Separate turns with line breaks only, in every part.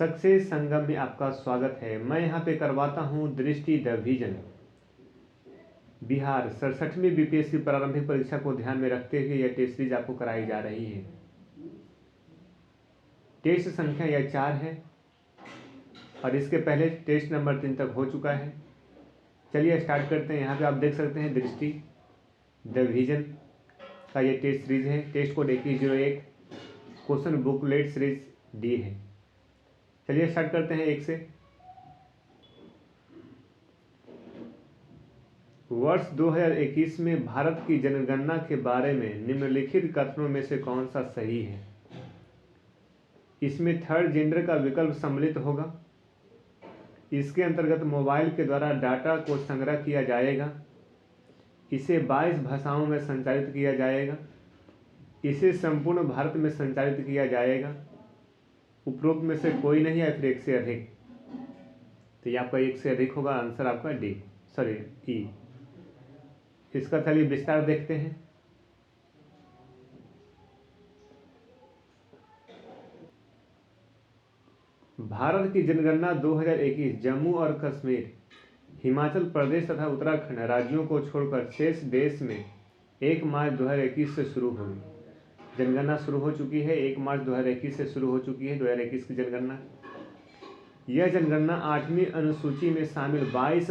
Success संगम में आपका स्वागत है। मैं यहाँ पे करवाता हूँ दृष्टि द विजन। बिहार 67वीं बीपीएससी प्रारंभिक परीक्षा को ध्यान में रखते हुए यह टेस्ट सीरीज आपको कराई जा रही है। टेस्ट संख्या यह 4 है और इसके पहले टेस्ट नंबर 3 तक हो चुका है। चलिए स्टार्ट करते हैं। यहाँ पे आप देख सकते हैं दृष्टि द विजन का ये टेस्ट सीरीज है। Test code 2101, question booklet series D है। चलिए स्टार्ट करते हैं 1 से। वर्ष 2021 में भारत की जनगणना के बारे में निम्नलिखित कथनों में से कौन सा सही है? इसमें थर्ड जेंडर का विकल्प सम्मिलित होगा। इसके अंतर्गत मोबाइल के द्वारा डाटा को संग्रह किया जाएगा। इसे 22 भाषाओं में संचालित किया जाएगा। इसे संपूर्ण भारत में संचालित किया जाएगा। उपरोक्त में से कोई नहीं है, फिर 1 से अधिक। तो ये आपका 1 से अधिक होगा। आंसर आपका डी, सॉरी ई। इसका चलिए विस्तार देखते हैं। भारत की जनगणना 2021 जम्मू और कश्मीर, हिमाचल प्रदेश तथा उत्तराखंड राज्यों को छोड़कर शेष देश में 1 मार्च 2021 से शुरू होगी। जनगणना शुरू हो चुकी है। 1 मार्च 2021 से शुरू हो चुकी है 2021 की जनगणना। यह जनगणना 8वीं अनुसूची में शामिल 22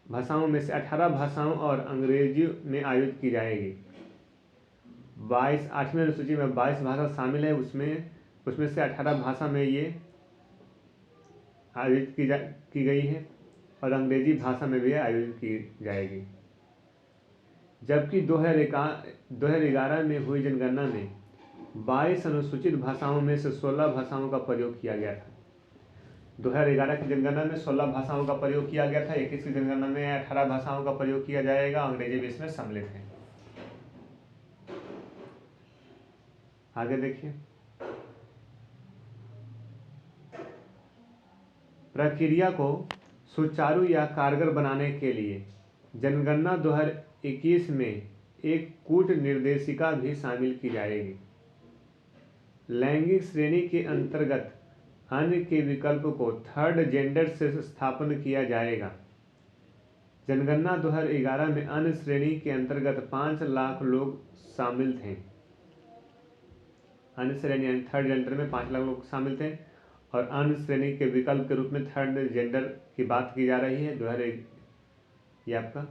भाषाओं में से 18 भाषाओं और अंग्रेजी में आयोजित की जाएगी। 8वीं अनुसूची में 22 भाषा शामिल है। उसमें से 18 भाषा में ये आयोजित की गई है और अंग्रेजी भाषा में भी आयोजित की जाएगी। जबकि 2011 में हुई जनगणना में 22 अनुसूचित भाषाओं में से 16 भाषाओं का प्रयोग किया गया था। 2011 की जनगणना में 16 भाषाओं का प्रयोग किया गया था। 21 की जनगणना में 18 भाषाओं का प्रयोग किया जाएगा। अंग्रेजी भी इसमें सम्मिलित है। आगे देखिए। प्रक्रिया को सुचारू या कारगर बनाने के लिए जनगणना 2021 में एक कूट निर्देशिका भी शामिल की जाएगी। लैंगिक श्रेणी के अंतर्गत अन्य के विकल्प को थर्ड जेंडर से स्थापन किया जाएगा। जनगणना 2011 में अन्य श्रेणी के अंतर्गत 5 लाख लोग शामिल थे। अन्य श्रेणी यानी थर्ड जेंडर में 5 लाख लोग शामिल थे और अन्य श्रेणी के विकल्प के रूप में थर्ड जेंडर की बात की जा रही है। ये आपका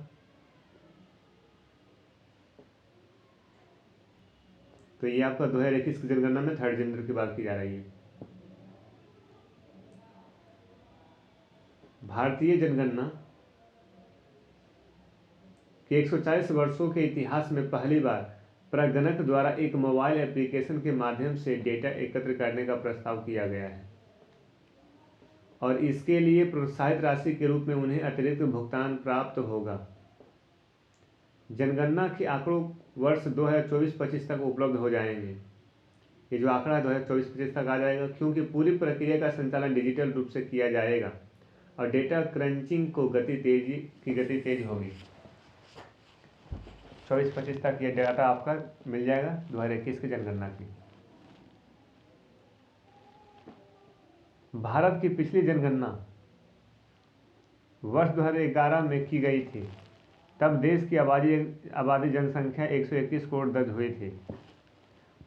तो ये आपका 2021 की जनगणना में थर्ड जेंडर की बात की जा रही है। भारतीय जनगणना के 140 वर्षों के इतिहास में पहली बार प्रगणक द्वारा एक मोबाइल एप्लीकेशन के माध्यम से डेटा एकत्र करने का प्रस्ताव किया गया है और इसके लिए प्रोत्साहित राशि के रूप में उन्हें अतिरिक्त भुगतान प्राप्त होगा। जनगणना के आंकड़ों वर्ष 2024-25 तक उपलब्ध हो जाएंगे। ये जो आंकड़ा 2024-25 तक आ जाएगा, क्योंकि पूरी प्रक्रिया का संचालन डिजिटल रूप से किया जाएगा और डेटा क्रंचिंग की गति तेज होगी। 24-25 तक ये डाटा आपका मिल जाएगा 2021 की जनगणना की। भारत की पिछली जनगणना वर्ष 2011 में की गई थी। तब देश की आबादी जनसंख्या 121 करोड़ दर्ज हुई थी।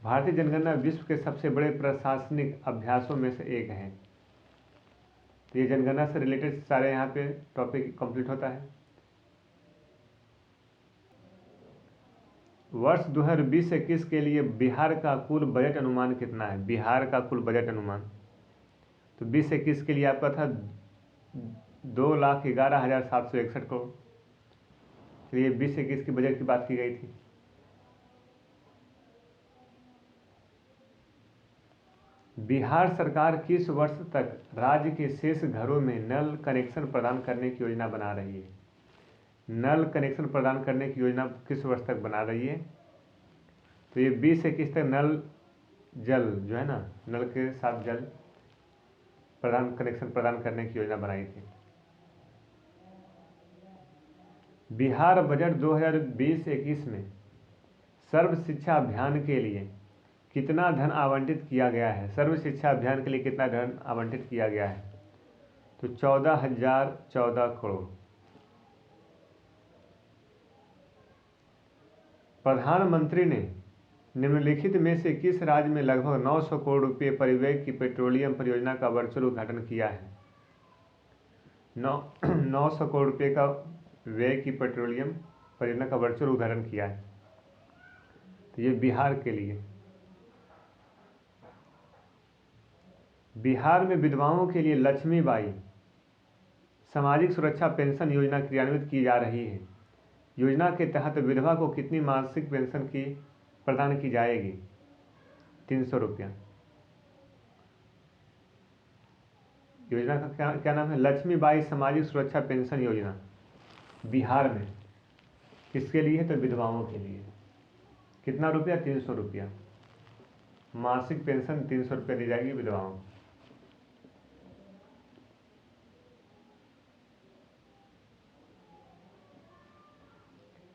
भारतीय जनगणना विश्व के सबसे बड़े प्रशासनिक अभ्यासों में से एक है। तो ये जनगणना से रिलेटेड सारे यहाँ पे टॉपिक कंप्लीट होता है। वर्ष 2020-21 के लिए बिहार का कुल बजट अनुमान कितना है? बिहार का कुल बजट अनुमान तो 2021 के लिए आपका था 2,11,761 करोड़। तो ये 2021 की बजट की बात की गई थी। बिहार सरकार किस वर्ष तक राज्य के शेष घरों में नल कनेक्शन प्रदान करने की योजना बना रही है? नल कनेक्शन प्रदान करने की योजना किस वर्ष तक बना रही है? तो ये 2021 तक नल जल जो है ना, नल के साथ जल कनेक्शन प्रदान करने की योजना बनाई थी। बिहार बजट 2020-21 में सर्व शिक्षा अभियान के लिए कितना धन आवंटित किया गया है? सर्व शिक्षा अभियान के लिए कितना धन आवंटित किया गया है? तो 14,014 करोड़। प्रधानमंत्री ने निम्नलिखित में से किस राज्य में लगभग 900 करोड़ रुपये परिव्यय की पेट्रोलियम परियोजना का वर्चुअल उद्घाटन किया है? 900 करोड़ रुपये का व्यय की पेट्रोलियम परियोजना का वर्चुअल उद्घाटन किया है। तो ये बिहार के लिए। बिहार में विधवाओं के लिए लक्ष्मीबाई सामाजिक सुरक्षा पेंशन योजना क्रियान्वित की जा रही है। योजना के तहत विधवा को कितनी मासिक पेंशन की प्रदान की जाएगी? 300 रुपया। योजना का क्या नाम है? लक्ष्मीबाई सामाजिक सुरक्षा पेंशन योजना। बिहार में किसके लिए है? तो विधवाओं के लिए। कितना रुपया? 300 रुपया। मासिक पेंशन 300 रुपया दी जाएगी विधवाओं को।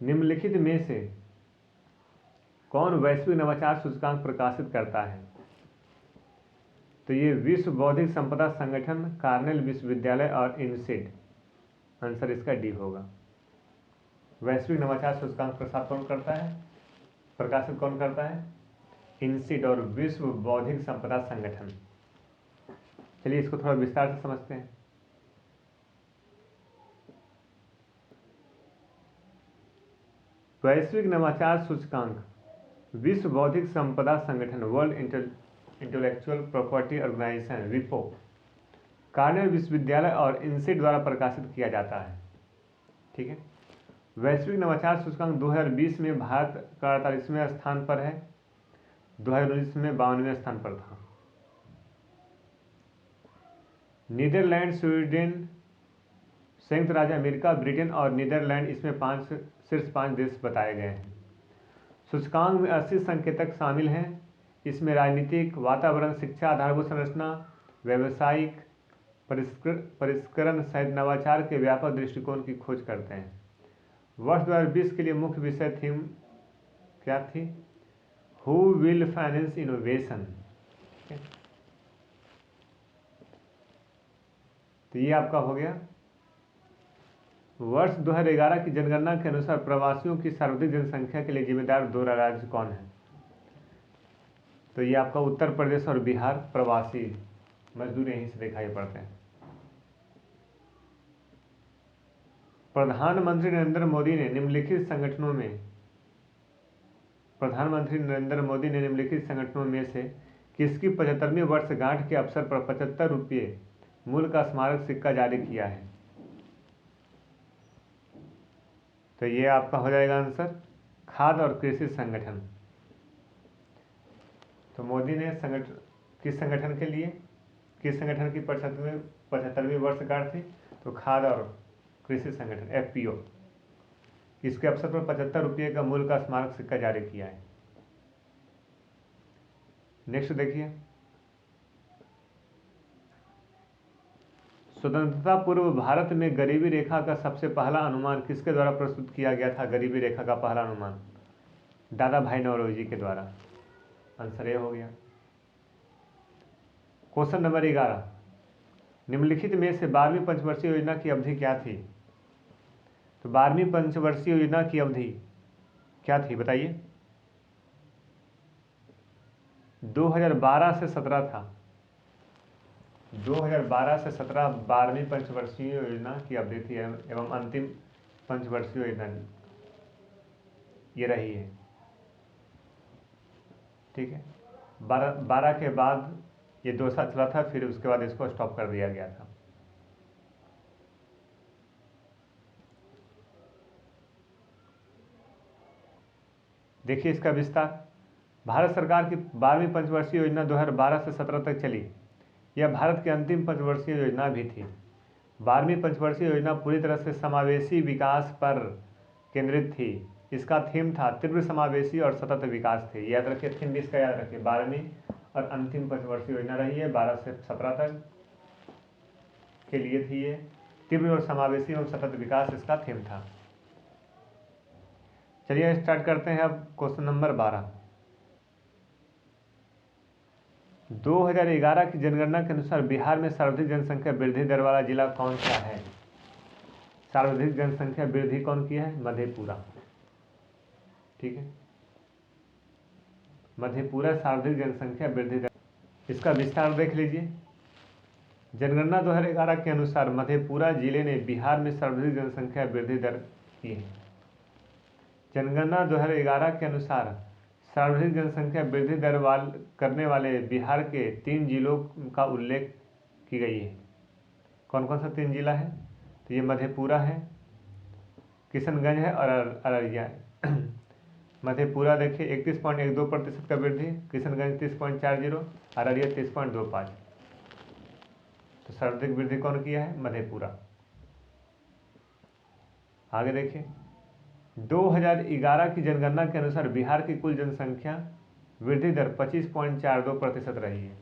निम्नलिखित में से कौन वैश्विक नवाचार सूचकांक प्रकाशित करता है? तो ये विश्व बौद्धिक संपदा संगठन, कार्नेल विश्वविद्यालय और इनसीड। आंसर इसका डी होगा। वैश्विक नवाचार सूचकांक प्रकाशित कौन करता है? इनसीड और विश्व बौद्धिक संपदा संगठन। चलिए इसको थोड़ा विस्तार से समझते हैं। वैश्विक नवाचार सूचकांक विश्व बौद्धिक संपदा संगठन, वर्ल्ड इंटेलेक्चुअल प्रॉपर्टी ऑर्गेनाइजेशन, विपो, कार्नेल विश्वविद्यालय और इनसीड द्वारा प्रकाशित किया जाता है। ठीक है। वैश्विक नवाचार सूचकांक 2020 में भारत का 48वें स्थान पर है, 2019 में 52वें स्थान पर था। नीदरलैंड, स्वीडन, संयुक्त राज्य अमेरिका, ब्रिटेन और नीदरलैंड इसमें शीर्ष 5 देश बताए गए हैं। सूचकांक में 80 संकेतक शामिल हैं। इसमें राजनीतिक, वातावरण, शिक्षा, आधारभूत संरचना, व्यावसायिक परिष्करण सहित नवाचार के व्यापक दृष्टिकोण की खोज करते हैं। वर्ष 2020 के लिए मुख्य विषय थीम क्या थी? Who will finance innovation. तो ये आपका हो गया। वर्ष 2011 की जनगणना के अनुसार प्रवासियों की सर्वाधिक जनसंख्या के लिए जिम्मेदार 2 राज्य कौन है? तो ये आपका उत्तर प्रदेश और बिहार। प्रवासी मजदूर यहीं से दिखाई पड़ते हैं। प्रधानमंत्री नरेंद्र मोदी ने निम्नलिखित संगठनों में से किसकी 75वीं वर्षगांठ के अवसर पर 75 रुपये मूल्य का स्मारक सिक्का जारी किया है? तो ये आपका हो जाएगा आंसर खाद्य और कृषि संगठन। तो मोदी ने किस संगठन की 75वीं वर्षगांठ थी? तो खाद्य और कृषि संगठन, FPO, इसके अवसर पर 75 रुपये का मूल्य का स्मारक सिक्का जारी किया है। नेक्स्ट देखिए, स्वतंत्रता पूर्व भारत में गरीबी रेखा का सबसे पहला अनुमान किसके द्वारा प्रस्तुत किया गया था? गरीबी रेखा का पहला अनुमान दादा भाई नौरोजी के द्वारा। आंसर ए हो गया। क्वेश्चन नंबर 11, निम्नलिखित में से 12वीं पंचवर्षीय योजना की अवधि क्या थी? तो 12वीं पंचवर्षीय योजना की अवधि क्या थी बताइए? 2012 से 17 था। 2012 से 17 12वीं पंचवर्षीय योजना की अवधि थी एवं अंतिम पंचवर्षीय योजना ये रही है। ठीक है। 12 के बाद ये 2 साल चला था, फिर उसके बाद इसको स्टॉप कर दिया गया था। देखिए इसका विस्तार। भारत सरकार की 12वीं पंचवर्षीय योजना 2012 से 17 तक चली। यह भारत की अंतिम पंचवर्षीय योजना भी थी। 12वीं पंचवर्षीय योजना पूरी तरह से समावेशी विकास पर केंद्रित थी। इसका थीम था तीव्र समावेशी और सतत विकास थे। याद रखिए, थीम इसका याद रखिए। 12वीं और अंतिम पंचवर्षीय योजना रही है, 12 से 17 तक के लिए थी ये। तीव्र और समावेशी एवं सतत विकास इसका थीम था। चलिए स्टार्ट करते हैं अब क्वेश्चन नंबर 12। 2011 की जनगणना के अनुसार बिहार में सर्वाधिक जनसंख्या वृद्धि दर वाला जिला कौन सा है? सर्वाधिक जनसंख्या वृद्धि कौन की है? मधेपुरा। ठीक है, मधेपुरा सर्वाधिक जनसंख्या वृद्धि दर। इसका विस्तार देख लीजिए। जनगणना 2011 के अनुसार मधेपुरा जिले ने बिहार में सर्वाधिक जनसंख्या वृद्धि दर की है। जनगणना 2011 के अनुसार सर्वाधिक जनसंख्या वृद्धि दर करने वाले बिहार के 3 जिलों का उल्लेख की गई है। कौन कौन सा 3 जिला है? तो ये मधेपुरा है, किशनगंज है और अररिया है। मधेपुरा देखिए 31.12% का वृद्धि, किशनगंज 30.40, अररिया 30.25। तो सर्वाधिक वृद्धि कौन किया है? मधेपुरा। आगे देखिए, 2011 की जनगणना के अनुसार बिहार की कुल जनसंख्या वृद्धि दर 25.42% रही है।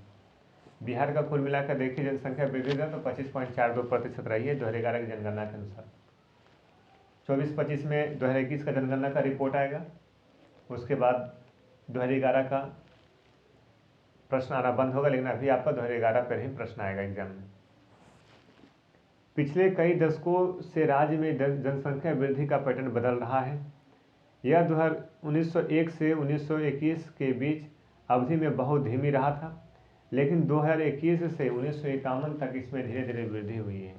बिहार का कुल मिलाकर देखिए जनसंख्या वृद्धि दर तो 25.42% रही है 2011 की जनगणना के अनुसार। 24-25 में 2021 का जनगणना का रिपोर्ट आएगा, उसके बाद 2011 का प्रश्न आना बंद होगा, लेकिन अभी आपका 2011 पर ही प्रश्न आएगा एग्जाम में। पिछले कई दशकों से राज्य में जनसंख्या वृद्धि का पैटर्न बदल रहा है। यह 1901 से 1921 के बीच अवधि में बहुत धीमी रहा था, लेकिन 2021 से 1951 तक इसमें धीरे धीरे वृद्धि हुई है।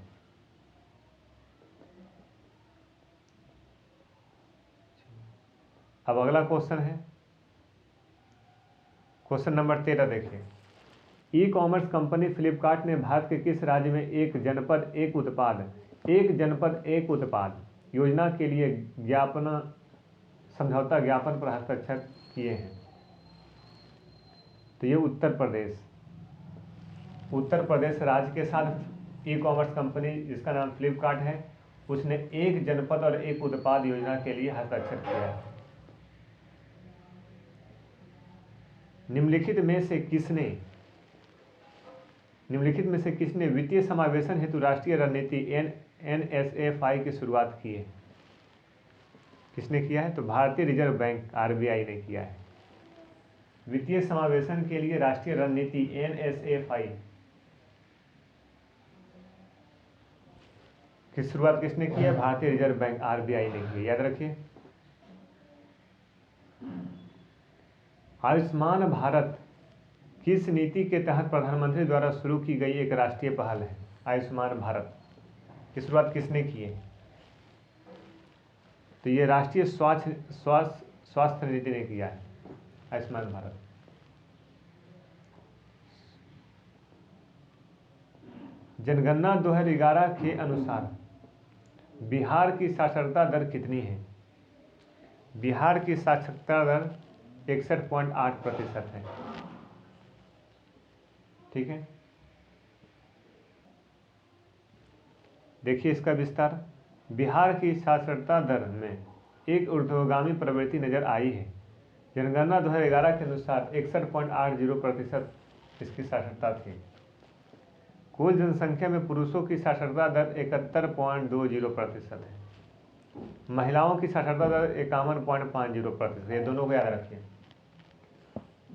अब अगला क्वेश्चन है, क्वेश्चन नंबर 13 देखिए। ई कॉमर्स कंपनी फ्लिपकार्ट ने भारत के किस राज्य में एक जनपद एक उत्पाद योजना के लिए समझौता ज्ञापन पर हस्ताक्षर किए हैं? तो ये उत्तर प्रदेश राज्य के साथ ई कॉमर्स कंपनी जिसका नाम फ्लिपकार्ट है, उसने एक जनपद और एक उत्पाद योजना के लिए हस्ताक्षर किया है। निम्नलिखित में से किसने वित्तीय समावेशन हेतु राष्ट्रीय रणनीति NSFI की शुरुआत की है? किसने किया है? तो भारतीय रिजर्व बैंक RBI ने किया है। वित्तीय समावेशन के लिए राष्ट्रीय रणनीति NSFI की शुरुआत किसने की है? भारतीय रिजर्व बैंक RBI ने की है, याद रखिए। आयुष्मान भारत किस नीति के तहत प्रधानमंत्री द्वारा शुरू की गई एक राष्ट्रीय पहल है? आयुष्मान भारत की शुरुआत किसने की है? तो ये राष्ट्रीय स्वास्थ्य नीति ने किया है आयुष्मान भारत। जनगणना 2011 के अनुसार बिहार की साक्षरता दर कितनी है? बिहार की साक्षरता दर 61.8% है। ठीक है, देखिए इसका विस्तार। बिहार की साक्षरता दर में एक ऊर्ध्वगामी प्रवृत्ति नजर आई है। जनगणना 2011 के अनुसार 61.80% इसकी साक्षरता थी। कुल जनसंख्या में पुरुषों की साक्षरता दर 71.20% है। महिलाओं की साक्षरता दर 51.50% है। ये दोनों को याद रखिए।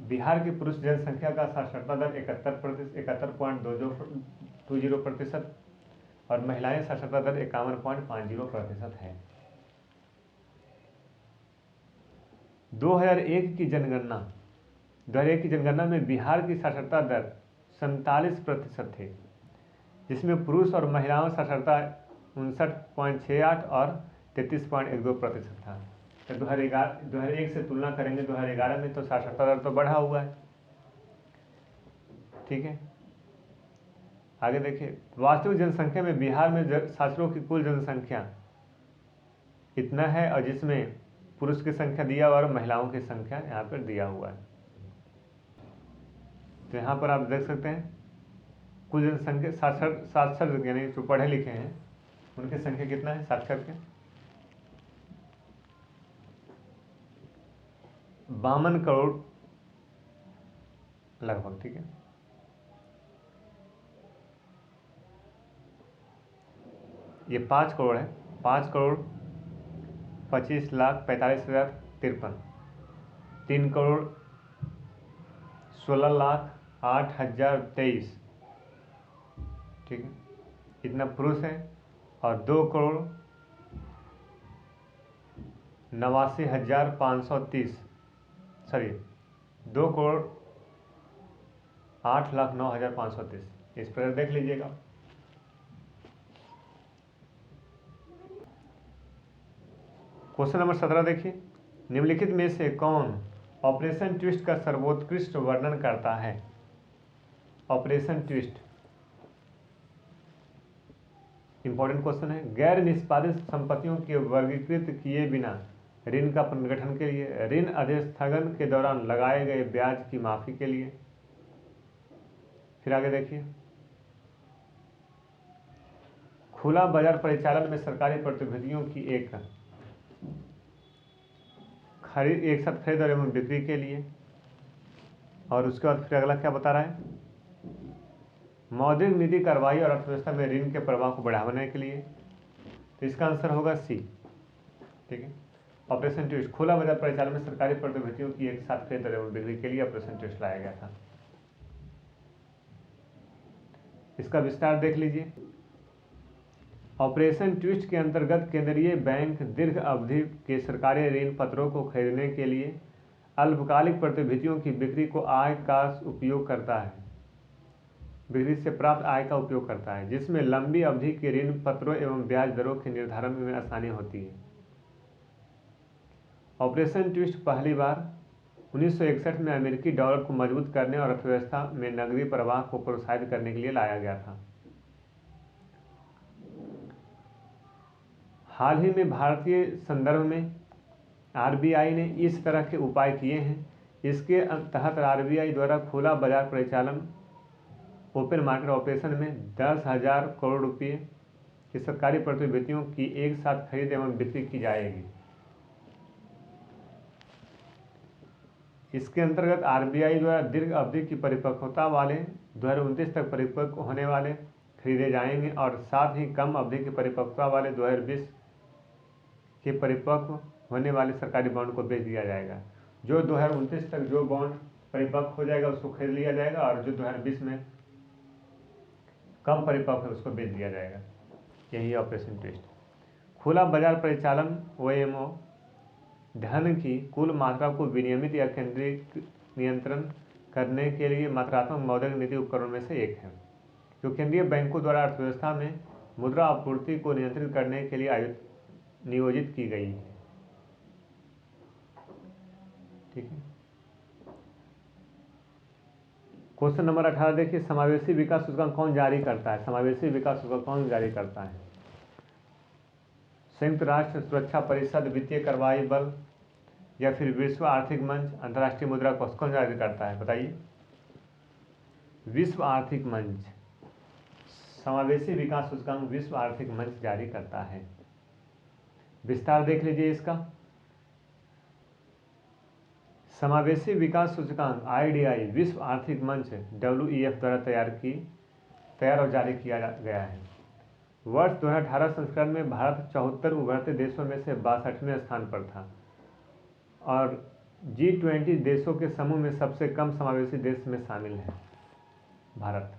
बिहार की पुरुष जनसंख्या का साक्षरता दर 71.20% और महिलाएं साक्षरता दर 51.50% है। 2001 की जनगणना में बिहार की साक्षरता दर 47% थी, जिसमें पुरुष और महिलाओं साक्षरता 59.68 और 33.12% था। तो 2001 से तुलना करेंगे 2011 में, तो साक्षरता दर तो बढ़ा हुआ है। ठीक है, आगे देखिए। वास्तविक जनसंख्या में बिहार में साक्षरों की कुल जनसंख्या इतना है, और जिसमें पुरुष की संख्या दिया हुआ और महिलाओं की संख्या यहाँ पर दिया हुआ है। तो यहाँ पर आप देख सकते हैं कुल जनसंख्या साक्षर यानी जो पढ़े लिखे हैं उनकी संख्या कितना है साक्षर के? 52 करोड़ लगभग। ठीक है, ये 5 करोड़ है। 5,25,45,53, 3 करोड़ 16 लाख 8,023, ठीक है, इतना पुरुष है, और 2,89,530, सॉरी 2,08,09,530, इस प्रकार देख लीजिएगा। क्वेश्चन नंबर 17 देखिए, निम्नलिखित में से कौन ऑपरेशन ट्विस्ट का सर्वोत्कृष्ट वर्णन करता है? ऑपरेशन ट्विस्ट इंपॉर्टेंट क्वेश्चन है। गैर निष्पादित संपत्तियों के वर्गीकृत किए बिना ऋण का पुनर्गठन के लिए, ऋण अधिस्थगन के दौरान लगाए गए ब्याज की माफी के लिए। फिर आगे देखिए, खुला बाजार परिचालन में सरकारी प्रतिभूतियों की एक साथ खरीद और एवं बिक्री के लिए। और उसके बाद फिर अगला क्या बता रहा है? मौद्रिक नीति कार्रवाई और अर्थव्यवस्था में ऋण के प्रवाह को बढ़ाने के लिए। तो इसका आंसर होगा सी, ठीक है। ऑपरेशन ट्विस्ट, खुला बाजार परिचालन में सरकारी प्रतिभूतियों की एक साथ खरीद एवं बिक्री के लिए ऑपरेशन ट्विस्ट लाया गया था। इसका विस्तार देख लीजिए। ऑपरेशन ट्विस्ट के अंतर्गत केंद्रीय बैंक दीर्घ अवधि के सरकारी ऋण पत्रों को खरीदने के लिए अल्पकालिक प्रतिभूतियों की बिक्री को आय का उपयोग करता है, बिक्री से प्राप्त आय का उपयोग करता है, जिसमें लंबी अवधि के ऋण पत्रों एवं ब्याज दरों के निर्धारण में आसानी होती है। ऑपरेशन ट्विस्ट पहली बार 1961 में अमेरिकी डॉलर को मजबूत करने और अर्थव्यवस्था में नकदी प्रवाह को प्रोत्साहित करने के लिए लाया गया था। हाल ही में भारतीय संदर्भ में आरबीआई ने इस तरह के उपाय किए हैं। इसके तहत आरबीआई द्वारा खुला बाजार परिचालन ओपन मार्केट ऑपरेशन में 10,000 करोड़ रुपये की सरकारी प्रतिभूतियों की एक साथ खरीद एवं बिक्री की जाएगी। इसके अंतर्गत आरबीआई द्वारा दीर्घ अवधि की परिपक्वता वाले 2029 तक परिपक्व होने वाले खरीदे जाएंगे, और साथ ही कम अवधि की परिपक्वता वाले 2020 के परिपक्व होने वाले सरकारी बॉन्ड को बेच दिया जाएगा। जो 2029 तक जो बॉन्ड परिपक्व हो जाएगा उसको खरीद लिया जाएगा, और जो 2020 में कम परिपक्व है उसको बेच दिया जाएगा। यही ऑपरेशन ट्विस्ट। खुला बाजार परिचालन OMO धन की कुल मात्रा को विनियमित या केंद्रीय नियंत्रण करने के लिए मात्रात्मक मौद्रिक नीति उपकरणों में से एक है, जो केंद्रीय बैंकों द्वारा अर्थव्यवस्था में मुद्रा आपूर्ति को नियंत्रित करने के लिए नियोजित की गई है, ठीक है। क्वेश्चन नंबर 18 देखिए, समावेशी विकास सूचकांक कौन जारी करता है? समावेशी विकास सूचकांक कौन जारी करता है? संयुक्त राष्ट्र सुरक्षा परिषद, वित्तीय कार्रवाई बल, या फिर विश्व आर्थिक मंच, अंतर्राष्ट्रीय मुद्रा कोष? कौन जारी करता है बताइए? विश्व आर्थिक मंच। समावेशी विकास सूचकांक विश्व आर्थिक मंच जारी करता है। विस्तार देख लीजिए इसका। समावेशी विकास सूचकांक IDI विश्व आर्थिक मंच WEF द्वारा तैयार और जारी किया गया है। वर्ष 2018 संस्करण में भारत 74 उभरते देशों में से 62वें स्थान पर था, और G20 देशों के समूह में सबसे कम समावेशी देश में शामिल है भारत।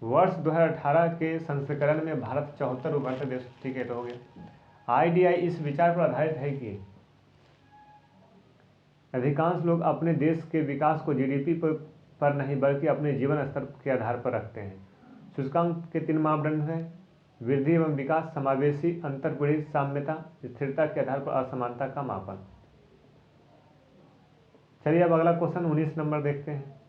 वर्ष 2018 के संस्करण में भारत 74 उभरते देश, ठीक है, तो हो गया। IDI इस विचार पर आधारित है कि अधिकांश लोग अपने देश के विकास को GDP पर नहीं बल्कि अपने जीवन स्तर के आधार पर रखते हैं। सूचकांक के 3 मापदंड हैं: वृद्धि एवं विकास, समावेशी, अंतर्पीढ़ी साम्यता, स्थिरता के आधार पर असमानता का मापन। चलिए अब अगला क्वेश्चन 19 नंबर देखते हैं।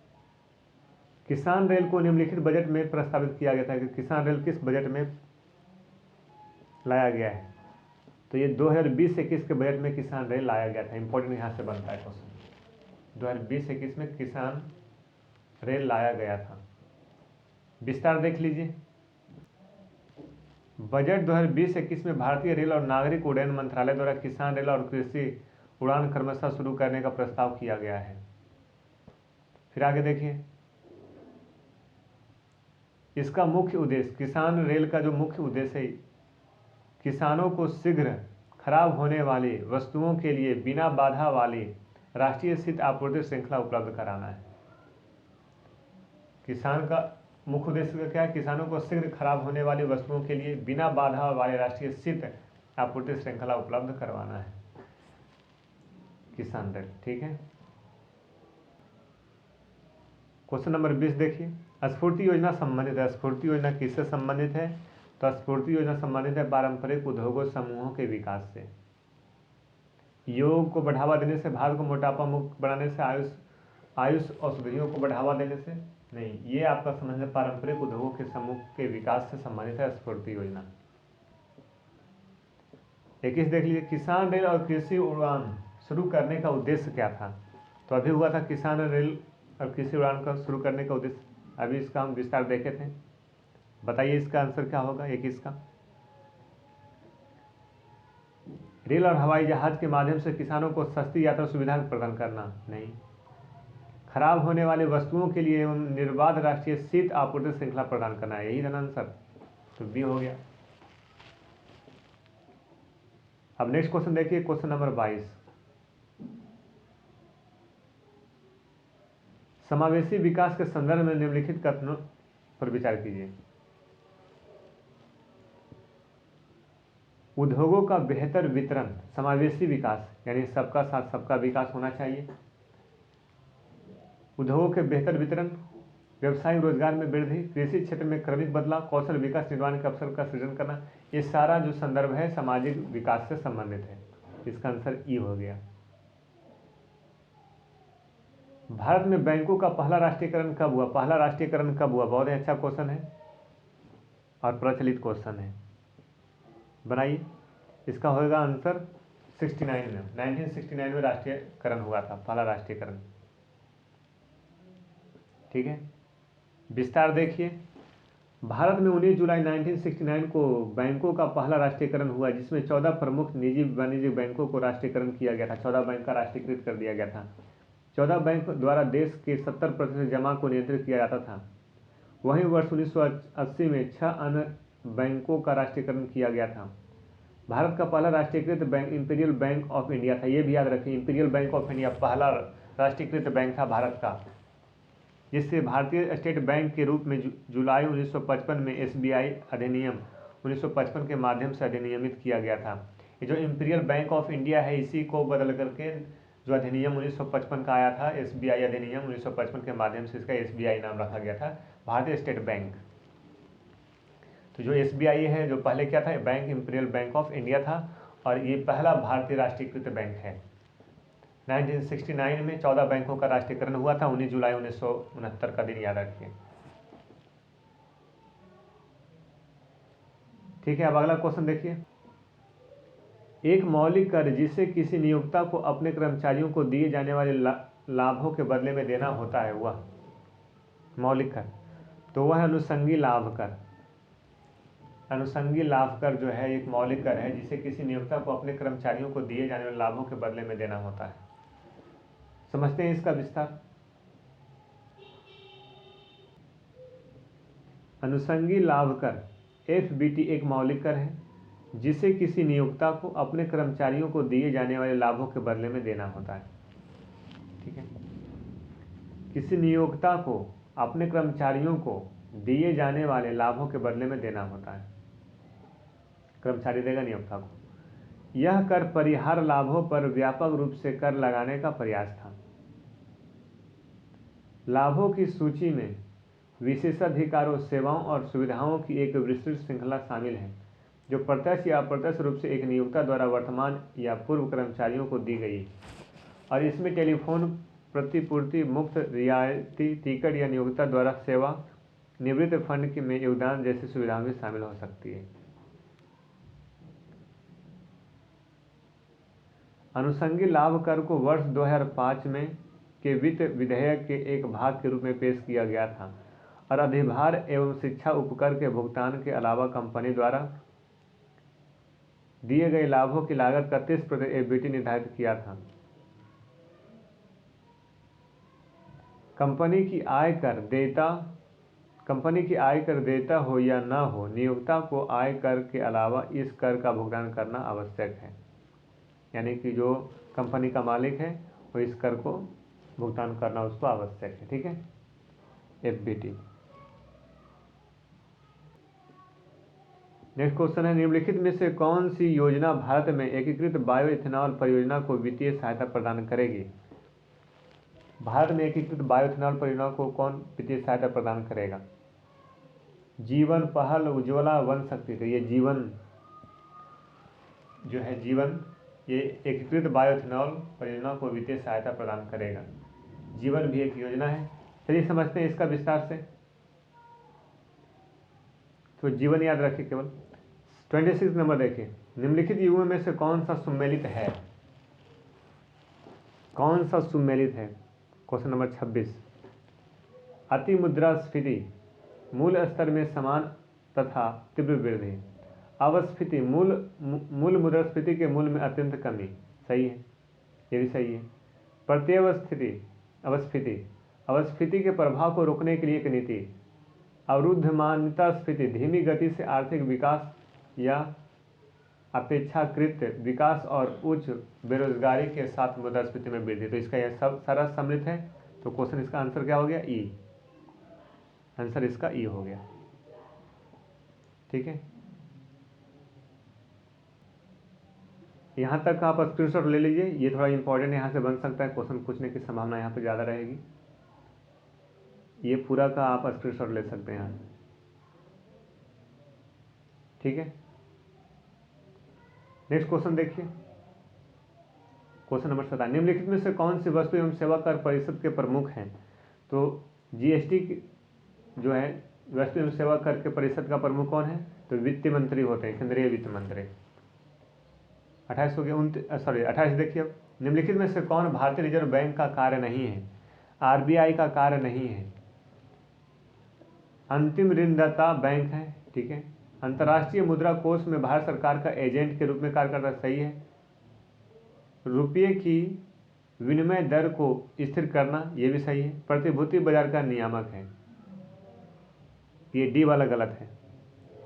किसान रेल को निम्नलिखित बजट में प्रस्तावित किया गया था कि किसान रेल किस बजट में लाया गया है? तो ये 2020-21 के बजट में किसान रेल लाया गया था। इंपॉर्टेंट यहाँ से बनता है क्वेश्चन। 2020-21 में किसान रेल लाया गया था। विस्तार देख लीजिए। बजट 2020-21 में भारतीय रेल और नागरिक उड्डयन मंत्रालय द्वारा किसान रेल और कृषि उड़ान क्रमशः शुरू करने का प्रस्ताव किया गया है। फिर आगे देखिए, इसका मुख्य उद्देश्य, किसान रेल का जो मुख्य उद्देश्य है, किसानों को शीघ्र खराब होने वाली वस्तुओं के लिए बिना बाधा वाली राष्ट्रीय शीत आपूर्ति श्रृंखला उपलब्ध कराना है। किसान का मुख्य उद्देश्य क्या है? किसानों को शीघ्र खराब होने वाली वस्तुओं के लिए बिना बाधा वाले राष्ट्रीय शीत आपूर्ति श्रृंखला उपलब्ध करवाना है, किसान रेल। ठीक है। क्वेश्चन नंबर 20 देखिए, स्फूर्ति योजना संबंधित है। स्फूर्ति योजना किससे संबंधित है? तो स्फूर्ति योजना संबंधित है पारंपरिक उद्योगों समूहों के विकास से। योग को बढ़ावा देने से, भारत को मोटापा मुक्त बनाने से, आयुष औषधियों को बढ़ावा देने से नहीं, ये आपका समझ पारंपरिक उद्योगों के समूह के विकास से संबंधित है स्फूर्ति योजना। 21 देख लीजिए, किसान रेल और कृषि उड़ान शुरू करने का उद्देश्य क्या था? तो अभी हुआ था किसान रेल और कृषि उड़ान का शुरू करने का उद्देश्य, अभी इसका हम विस्तार देखे थे। बताइए इसका आंसर क्या होगा 21 का? रेल और हवाई जहाज के माध्यम से किसानों को सस्ती यात्रा सुविधा प्रदान करना नहीं, खराब होने वाली वस्तुओं के लिए एवं निर्बाध राष्ट्रीय शीत आपूर्ति श्रृंखला प्रदान करना है, यही था आंसर। तो बी हो गया। अब नेक्स्ट क्वेश्चन देखिए, क्वेश्चन नंबर 22, समावेशी विकास के संदर्भ में निम्नलिखित कथनों पर विचार कीजिए। उद्योगों का बेहतर वितरण, समावेशी विकास यानी सबका साथ सबका विकास होना चाहिए। उद्योगों के बेहतर वितरण, व्यवसायिक रोजगार में वृद्धि, कृषि क्षेत्र में क्रमिक बदलाव, कौशल विकास, निर्माण के अवसर का सृजन करना, ये सारा जो संदर्भ है सामाजिक विकास से संबंधित है। इसका आंसर ई हो गया। भारत में बैंकों का पहला राष्ट्रीयकरण कब हुआ? पहला राष्ट्रीयकरण कब हुआ? बहुत ही अच्छा क्वेश्चन है और प्रचलित क्वेश्चन है, बनाइए। इसका होगा आंसर 69 में, 1969 में राष्ट्रीयकरण हुआ था, पहला राष्ट्रीयकरण। ठीक है। विस्तार देखिए, भारत में 19 जुलाई 1969 को बैंकों का पहला राष्ट्रीयकरण हुआ, जिसमें 14 प्रमुख निजी वाणिज्यिक बैंकों को राष्ट्रीयकरण किया गया था। 14 बैंक का राष्ट्रीयकृत कर दिया गया था। 14 बैंक द्वारा देश के 70% जमा को नियंत्रित किया जाता था। वहीं वर्ष 1980 में 6 अन्य बैंकों का राष्ट्रीयकरण किया गया था। भारत का पहला राष्ट्रीयकृत bank imperial bank of India था। ये भी याद रखिए, इंपीरियल बैंक ऑफ इंडिया पहला राष्ट्रीयकृत बैंक था भारत का, जिससे भारतीय स्टेट बैंक के रूप में जुलाई 1955 में एसबीआई अधिनियम 1955 के माध्यम से अधिनियमित किया गया था। ये जो इंपीरियल बैंक ऑफ इंडिया है, इसी को बदल करके जो अधिनियम 1955 का आया था, एसबीआई अधिनियम 1955 के माध्यम से इसका एसबीआई नाम रखा गया था, भारतीय स्टेट बैंक। तो जो एसबीआई है, जो पहले क्या था, bank imperial bank of India था, और ये पहला भारतीय राष्ट्रीयकृत बैंक है। 1969 में 14 बैंकों का राष्ट्रीयकरण हुआ था, 19 जुलाई 1969 का दिन याद रखिए। ठीक है। अब अगला क्वेश्चन देखिए, एक मौलिक कर जिसे किसी नियोक्ता को अपने कर्मचारियों को दिए जाने वाले लाभों के बदले में देना होता है, वह मौलिक कर, तो वह अनुषंगी लाभ कर। अनुषंगी लाभ कर जो है एक मौलिक कर है, जिसे किसी नियोक्ता को अपने कर्मचारियों को दिए जाने वाले लाभों के बदले में देना होता है। समझते हैं इसका विस्तार। अनुषंगी लाभ कर एफबीटी एक मौलिक कर है, जिसे किसी नियोक्ता को अपने कर्मचारियों को दिए जाने वाले लाभों के बदले में देना होता है। ठीक है। किसी नियोक्ता को अपने कर्मचारियों को दिए जाने वाले लाभों के बदले में देना होता है, कर्मचारी देगा नियोक्ता को। यह कर परिहार लाभों पर व्यापक रूप से कर लगाने का प्रयास था। लाभों की सूची में विशेषाधिकारों, सेवाओं और सुविधाओं की एक विस्तृत श्रृंखला शामिल है, जो प्रत्यक्ष या अप्रत्यक्ष रूप से एक नियोक्ता द्वारा वर्तमान या पूर्व कर्मचारियों को दी गई, और इसमें टेलीफोन प्रतिपूर्ति, मुफ्त रियायती टिकट या नियोक्ता द्वारा सेवा निवृत्ति फंड में योगदान जैसी सुविधाएं भी शामिल हो सकती है। अनुषंगी लाभ कर को वर्ष 2005 में के वित्त विधेयक के एक भाग के रूप में पेश किया गया था, और अधिभार एवं शिक्षा उपकर के भुगतान के अलावा कंपनी द्वारा दिए गए लाभों की लागत का 30% एफबीटी निर्धारित किया था। कंपनी की आय कर देता हो या न हो, नियोक्ता को आय कर के अलावा इस कर का भुगतान करना आवश्यक है। यानी कि जो कंपनी का मालिक है वो इस कर को भुगतान करना उसको आवश्यक है। ठीक है, FBT। नेक्स्ट क्वेश्चन है, निम्नलिखित में से कौन सी योजना भारत में एकीकृत बायो इथेनॉल परियोजना को वित्तीय सहायता प्रदान करेगी? भारत में एकीकृत बायो इथेनॉल परियोजना को कौन वित्तीय सहायता प्रदान करेगा? जीवन पहल, उज्ज्वला, वन शक्ति। तो ये जीवन जो है, जीवन ये एकीकृत बायो इथेनॉल परियोजना को वित्तीय सहायता प्रदान करेगा। जीवन भी एक योजना है। चलिए समझते हैं इसका विस्तार से। तो जीवन याद रखिए केवल। 26 नंबर देखिए, निम्नलिखित युगों में से कौन सा सुमेलित है? कौन सा सुमेलित है? Question number 26। अति मुद्रास्फीति, मूल स्तर में समान तथा तीव्र वृद्धि। अवस्फीति, मूल मुद्रास्फीति के मूल में अत्यंत कमी। सही है, ये भी सही है। अवस्फीति के प्रभाव को रोकने के लिए एक नीति। अवरुद्धमान्यतास्फीति, धीमी गति से आर्थिक विकास या अपेक्षाकृत विकास और उच्च बेरोजगारी के साथ मुद्रास्फीति में वृद्धि। तो इसका यह सब सारा सम्मिलित है। तो क्वेश्चन इसका आंसर क्या हो गया? ई। आंसर इसका ई हो गया। ठीक है, यहाँ तक आप स्क्रीनशॉट ले लीजिए। ये थोड़ा इंपॉर्टेंट यहाँ से बन सकता है, क्वेश्चन पूछने की संभावना यहाँ पे ज़्यादा रहेगी। ये पूरा का आप स्क्रीनशॉट ले सकते हैं यहाँ से। ठीक है, नेक्स्ट क्वेश्चन देखिए, क्वेश्चन नंबर 7। निम्नलिखित में से कौन सी वस्तु एवं सेवा कर परिषद के प्रमुख हैं? तो GST जो है वस्तु एवं सेवा कर के परिषद का प्रमुख कौन है? तो वित्त मंत्री होते हैं, केंद्रीय वित्त मंत्री। 28 हो गया। 28 देखिए अब, निम्नलिखित में से कौन भारतीय रिजर्व बैंक का कार्य नहीं है? RBI का कार्य नहीं है। अंतिम ऋणदाता बैंक है। ठीक है, अंतर्राष्ट्रीय मुद्रा कोष में भारत सरकार का एजेंट के रूप में कार्य करता। सही है। रुपये की विनिमय दर को स्थिर करना, ये भी सही है। प्रतिभूति बाजार का नियामक है। ये डी वाला गलत है,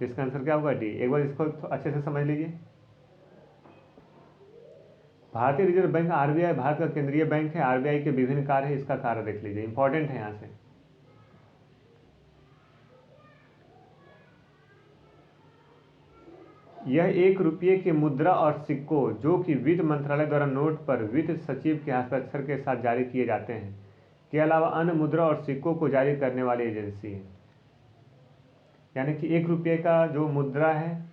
इसका आंसर क्या होगा? डी। एक बार इसको अच्छे से समझ लीजिए। भारतीय रिजर्व बैंक RBI भारत का केंद्रीय बैंक है। RBI के विभिन्न कार्य है, इसका कार्य देख लीजिए, इंपॉर्टेंट है यहाँ से। यह 1 रुपये के मुद्रा और सिक्कों जो कि वित्त मंत्रालय द्वारा नोट पर वित्त सचिव के हस्ताक्षर के साथ जारी किए जाते हैं के अलावा अन्य मुद्रा और सिक्कों को जारी करने वाली एजेंसी है। यानी कि 1 रुपये का जो मुद्रा है,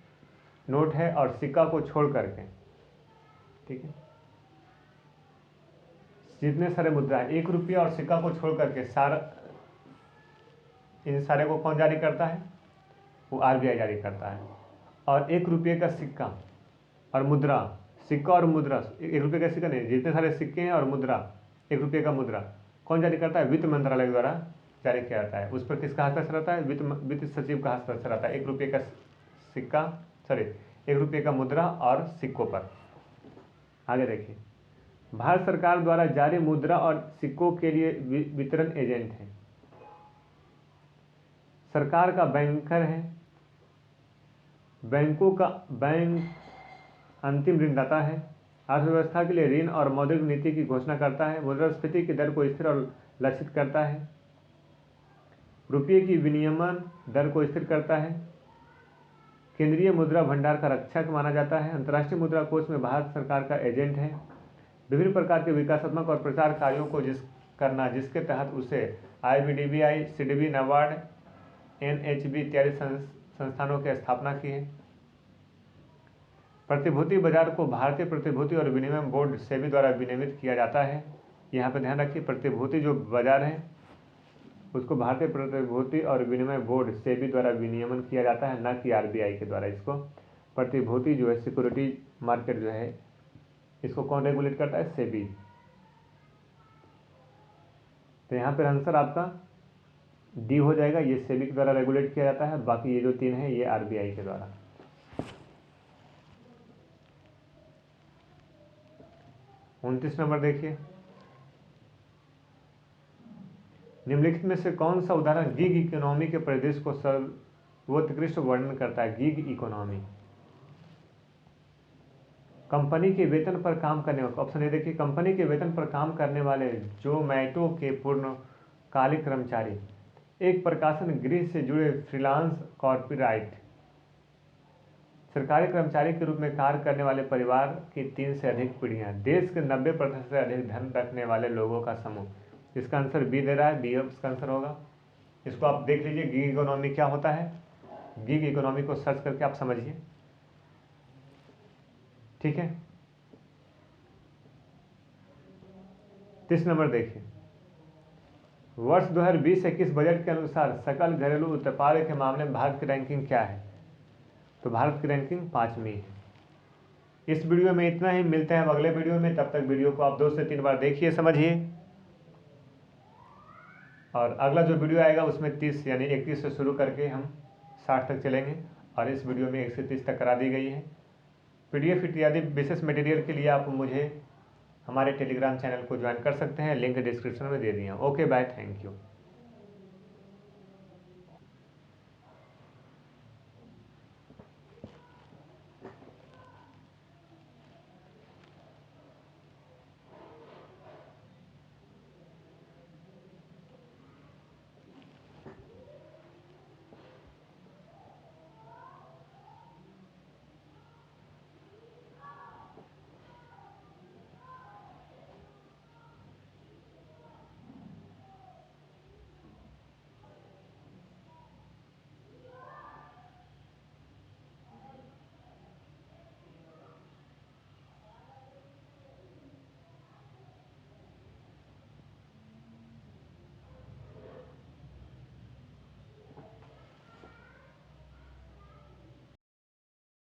नोट है और सिक्का को छोड़ करके, ठीक है, जितने सारे मुद्रा है 1 रुपया और सिक्का को छोड़ करके इन सारे को कौन जारी करता है? वो RBI जारी करता है। और 1 रुपये का सिक्का और मुद्रा, सिक्का और मुद्रा, 1 रुपये का सिक्का नहीं, जितने सारे सिक्के हैं और मुद्रा, 1 रुपये का मुद्रा कौन जारी करता है? वित्त मंत्रालय द्वारा जारी किया जाता है। उस पर किसका हस्ताक्षर रहता है? वित्त सचिव का हस्ताक्षर रहता है 1 रुपये का सिक्का, 1 रुपये का मुद्रा और सिक्कों पर। आगे देखिए, भारत सरकार द्वारा जारी मुद्रा और सिक्कों के लिए वितरण एजेंट है। सरकार का बैंकर है। बैंक अंतिम ऋणदाता है। अर्थव्यवस्था के लिए ऋण और मौद्रिक नीति की घोषणा करता है। मुद्रास्फीति की दर को स्थिर और लक्षित करता है। रुपये की विनियमन दर को स्थिर करता है। केंद्रीय मुद्रा भंडार का रक्षक माना जाता है। अंतर्राष्ट्रीय मुद्रा कोष में भारत सरकार का एजेंट है। विभिन्न प्रकार के विकासात्मक और प्रचार कार्यों को करना जिसके तहत उसे IBDBI, CDB, नाबार्ड, NHB इत्यादि संस्थानों की स्थापना की है। प्रतिभूति बाजार को भारतीय प्रतिभूति और विनिमय बोर्ड सेबी द्वारा विनियमित किया जाता है। यहाँ पर ध्यान रखिए, प्रतिभूति जो बाजार है उसको भारतीय प्रतिभूति और विनिमय बोर्ड सेबी द्वारा विनियमन किया जाता है, न कि RBI के द्वारा। इसको प्रतिभूति जो है, सिक्योरिटी मार्केट जो है, इसको कौन रेगुलेट करता है? सेबी। तो यहाँ पर आंसर आपका डी हो जाएगा। ये सेबी के द्वारा रेगुलेट किया जाता है, बाकी ये जो 3 है ये RBI के द्वारा। उनतीस नंबर देखिए, निम्नलिखित में से कौन सा उदाहरण गिग इकोनॉमी के परिदृश्य को सर्वोत्कृष्ट वर्णन करता है? गिग इकोनॉमी कंपनी के वेतन पर काम करने वाले, ऑप्शन ए देखिए, कंपनी के वेतन पर काम करने वाले जोमैटो के पूर्णकालिक कर्मचारी, एक प्रकाशन गृह से जुड़े फ्रीलांस कॉर्पोरेट, सरकारी कर्मचारी के रूप में कार्य करने वाले परिवार की 3 से अधिक पीढ़ियां, देश के 90% से अधिक धन रखने वाले लोगों का समूह। इसका आंसर बी दे रहा है, बी इसका आंसर होगा। इसको आप देख लीजिए, गिग इकोनॉमी क्या होता है, गिग इकोनॉमी को सर्च करके आप समझिए, ठीक है। 30 नंबर देखिए, वर्ष 2020-21 बजट के अनुसार सकल घरेलू उत्पाद के मामले में भारत की रैंकिंग क्या है? तो भारत की रैंकिंग 5वीं है। इस वीडियो में इतना ही, मिलते हैं अब अगले वीडियो में। तब तक वीडियो को आप 2 से 3 बार देखिए, समझिए, और अगला जो वीडियो आएगा उसमें 30 यानी 31 से शुरू करके हम 60 तक चलेंगे, और इस वीडियो में 1 से 30 तक करा दी गई है। PDF इत्यादि विशेष मटेरियल के लिए आप मुझे हमारे टेलीग्राम चैनल को ज्वाइन कर सकते हैं, लिंक डिस्क्रिप्शन में दे दिए हैं। Okay bye, thank you.